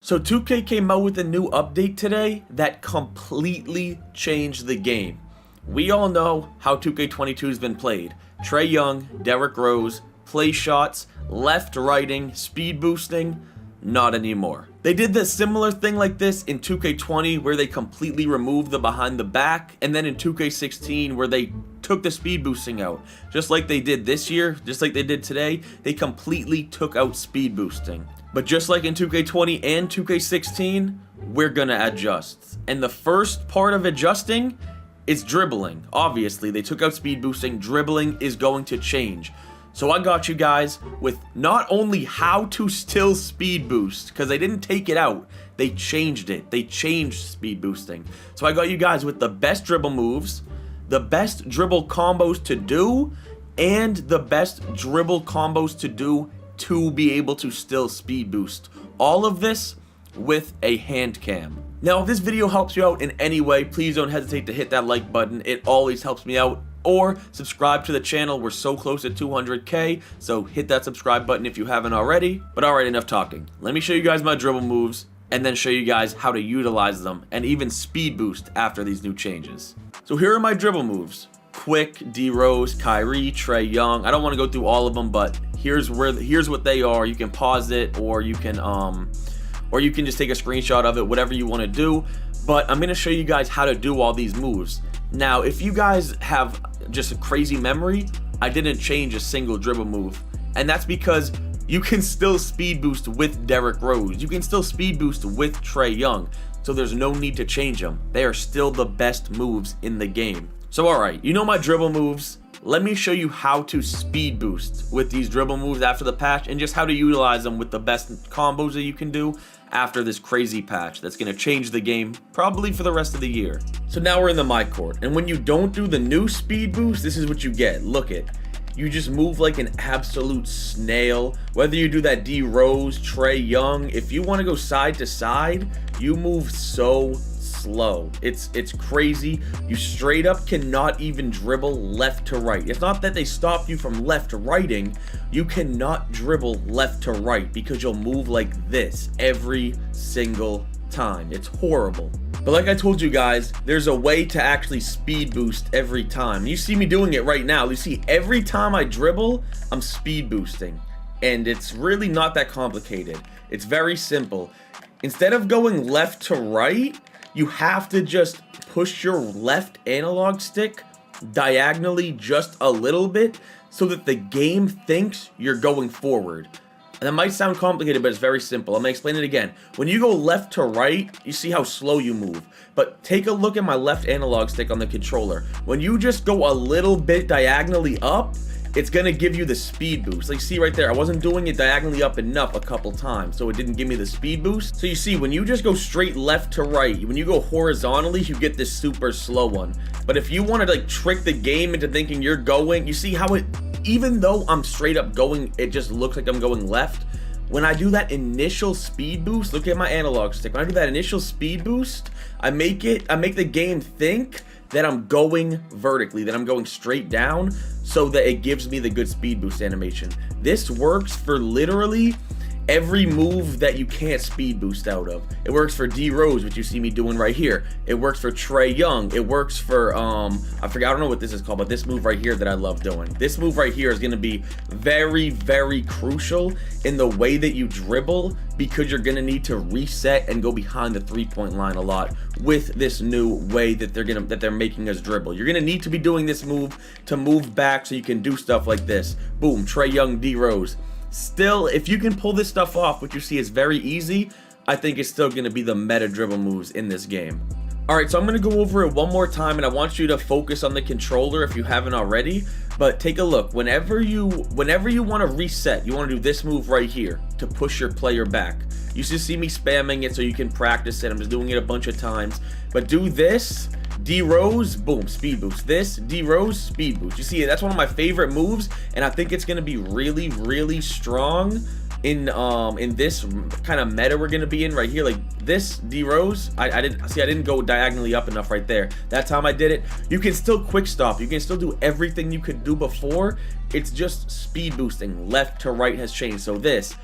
So 2K came out with a new update today that completely changed the game. We all know how 2K22 has been played. Trae Young, Derrick Rose, play shots, left righting, speed boosting, not anymore. They did the similar thing like this in 2K20 where they completely removed the behind the back, and then in 2K16 where they took the speed boosting out. Just like they did this year, just like they did today, they completely took out speed boosting. But just like in 2K20 and 2K16, we're gonna adjust. And the first part of adjusting is dribbling. Obviously, they took out speed boosting, dribbling is going to change. So I got you guys with not only how to still speed boost, because they didn't take it out, they changed it. They changed speed boosting. So I got you guys with the best dribble moves, the best dribble combos to do, and the best dribble combos to do to be able to still speed boost. All of this with a hand cam. Now, if this video helps you out in any way, please don't hesitate to hit that like button. It always helps me out. Or subscribe to the channel. We're so close to 200K, so hit that subscribe button if you haven't already. But alright, enough talking. Let me show you guys my dribble moves, and then show you guys how to utilize them and even speed boost after these new changes. So here are my dribble moves. Quick, D Rose, Kyrie, Trae Young. I don't want to go through all of them, but here's what they are. You can pause it, or you can just take a screenshot of it, whatever you want to do. But I'm going to show you guys how to do all these moves. Now, if you guys have just a crazy memory, I didn't change a single dribble move. And that's because you can still speed boost with Derrick Rose. You can still speed boost with Trae Young. So there's no need to change them. They are still the best moves in the game. So alright, you know my dribble moves. Let me show you how to speed boost with these dribble moves after the patch, and just how to utilize them with the best combos that you can do after this crazy patch that's going to change the game probably for the rest of the year. So now we're in the my court, and when you don't do the new speed boost, this is what you get. Look it. You just move like an absolute snail. Whether you do that D Rose, Trae Young, if you want to go side to side, you move so slow. It's crazy. You straight up cannot even dribble left to right. It's not that they stop you from left to righting. You cannot dribble left to right because you'll move like this every single time. It's horrible. But like I told you guys, there's a way to actually speed boost every time. You see me doing it right now. You see, every time I dribble, I'm speed boosting. And it's really not that complicated. It's very simple. Instead of going left to right, you have to just push your left analog stick diagonally just a little bit so that the game thinks you're going forward. And that might sound complicated, but it's very simple. I'm going to explain it again. When you go left to right, you see how slow you move. But take a look at my left analog stick on the controller. When you just go a little bit diagonally up, it's going to give you the speed boost. Like, see right there, I wasn't doing it diagonally up enough a couple times, so it didn't give me the speed boost. So you see, when you just go straight left to right, when you go horizontally, you get this super slow one. But if you want to like trick the game into thinking you're going, you see how it, even though I'm straight up going, it just looks like I'm going left. When I do that initial speed boost, look at my analog stick. When I do that initial speed boost, I make the game think that I'm going vertically, that I'm going straight down, so that it gives me the good speed boost animation. This works for literally every move that you can't speed boost out of. It works for D Rose, which you see me doing right here. It works for Trae Young. It works for I don't know what this is called, but this move right here that I love doing. This move right here is going to be very, very crucial in the way that you dribble, because you're going to need to reset and go behind the three-point line a lot with this new way that they're making us dribble. You're going to need to be doing this move to move back so you can do stuff like this. Boom, Trae Young, D Rose. Still, if you can pull this stuff off, which you see is very easy, I think it's still going to be the meta dribble moves in this game. Alright, so I'm going to go over it one more time, and I want you to focus on the controller if you haven't already. But take a look. Whenever you want to reset, you want to do this move right here to push your player back. You should see me spamming it so you can practice it. I'm just doing it a bunch of times. But do this. D Rose, boom, speed boost. This, D Rose, speed boost. You see, that's one of my favorite moves, and I think it's going to be really, really strong in this kind of meta we're going to be in right here. Like this D Rose, I didn't go diagonally up enough right there. That time I did it. You can still quick stop. You can still do everything you could do before. It's just speed boosting. Left to right has changed. So this,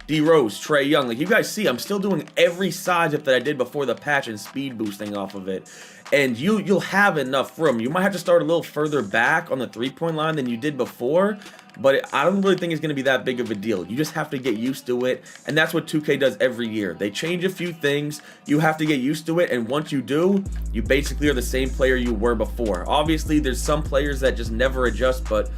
D Rose, Trae Young. Like you guys see, I'm still doing every size up that I did before the patch and speed boosting off of it. And you'll have enough room. You might have to start a little further back on the 3-point line than you did before, but I don't really think it's going to be that big of a deal. You just have to get used to it, and that's what 2K does every year. They change a few things, you have to get used to it, and once you do, you basically are the same player you were before. Obviously, there's some players that just never adjust, but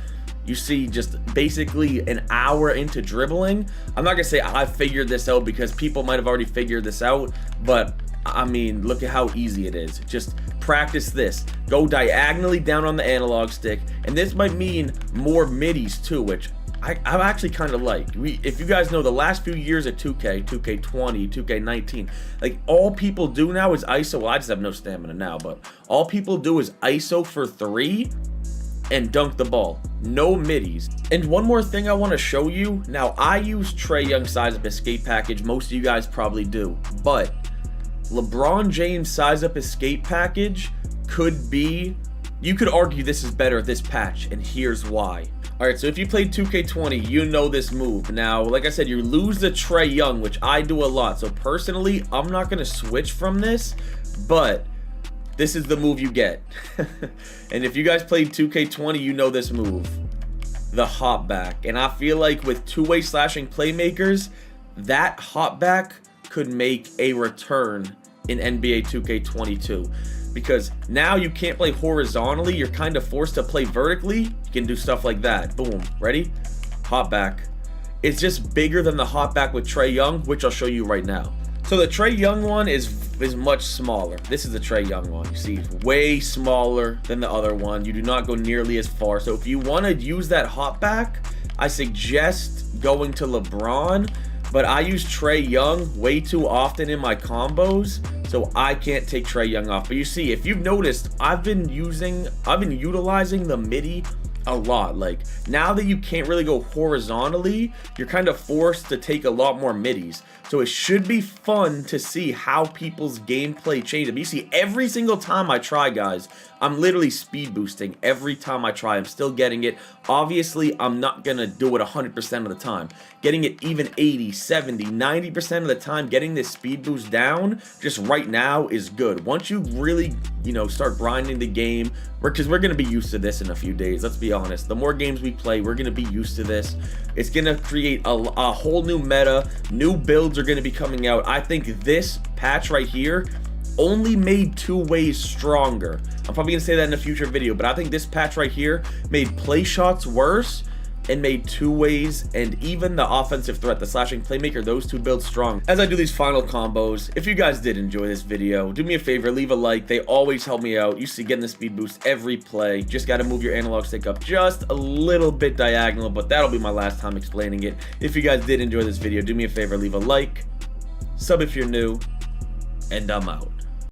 you see just basically an hour into dribbling. I'm not going to say I figured this out because people might have already figured this out, but I mean, look at how easy it is. Just practice this. Go diagonally down on the analog stick, and this might mean more middies too, which I actually kind of like. If you guys know, the last few years at 2K, 2K20, 2K19, like all people do now is ISO. Well, I just have no stamina now, but all people do is ISO for 3 and dunk the ball. No middies. And one more thing I want to show you. Now, I use Trae Young size up escape package. Most of you guys probably do, but LeBron James size up escape package could be, you could argue this is better this patch, and here's why. Alright, so if you played 2K20, you know this move. Now, like I said, you lose the Trae Young, which I do a lot. So personally, I'm not going to switch from this, but this is the move you get. And if you guys played 2K20, you know this move. The hop back. And I feel like with two-way slashing playmakers, that hop back could make a return in NBA 2K22, because now you can't play horizontally, you're kind of forced to play vertically. You can do stuff like that. Boom, ready? Hop back. It's just bigger than the hop back with Trae Young, which I'll show you right now. So the Trae Young one is much smaller. This is the Trae Young one. You see, it's way smaller than the other one. You do not go nearly as far. So if you want to use that hop back, I suggest going to LeBron. But I use Trae Young way too often in my combos, so I can't take Trae Young off. But you see, if you've noticed, I've been utilizing the midi a lot. Like, now that you can't really go horizontally, you're kind of forced to take a lot more middies. So it should be fun to see how people's gameplay changes. But you see, every single time I try, guys, I'm literally speed boosting every time I try. I'm still getting it. Obviously, I'm not going to do it 100% of the time. Getting it even 80, 70, 90% of the time, getting this speed boost down just right now is good. Once you really, start grinding the game, because we're going to be used to this in a few days. Let's be honest. The more games we play, we're going to be used to this. It's going to create a whole new meta. New builds are going to be coming out. I think this patch right here only made two ways stronger. I'm probably going to say that in a future video, but I think this patch right here made play shots worse and made two ways and even the offensive threat, the slashing playmaker, those two builds strong. As I do these final combos, if you guys did enjoy this video, do me a favor, leave a like. They always help me out. You see, getting the speed boost every play. Just got to move your analog stick up just a little bit diagonal, but that'll be my last time explaining it. If you guys did enjoy this video, do me a favor, leave a like, sub if you're new, and I'm out.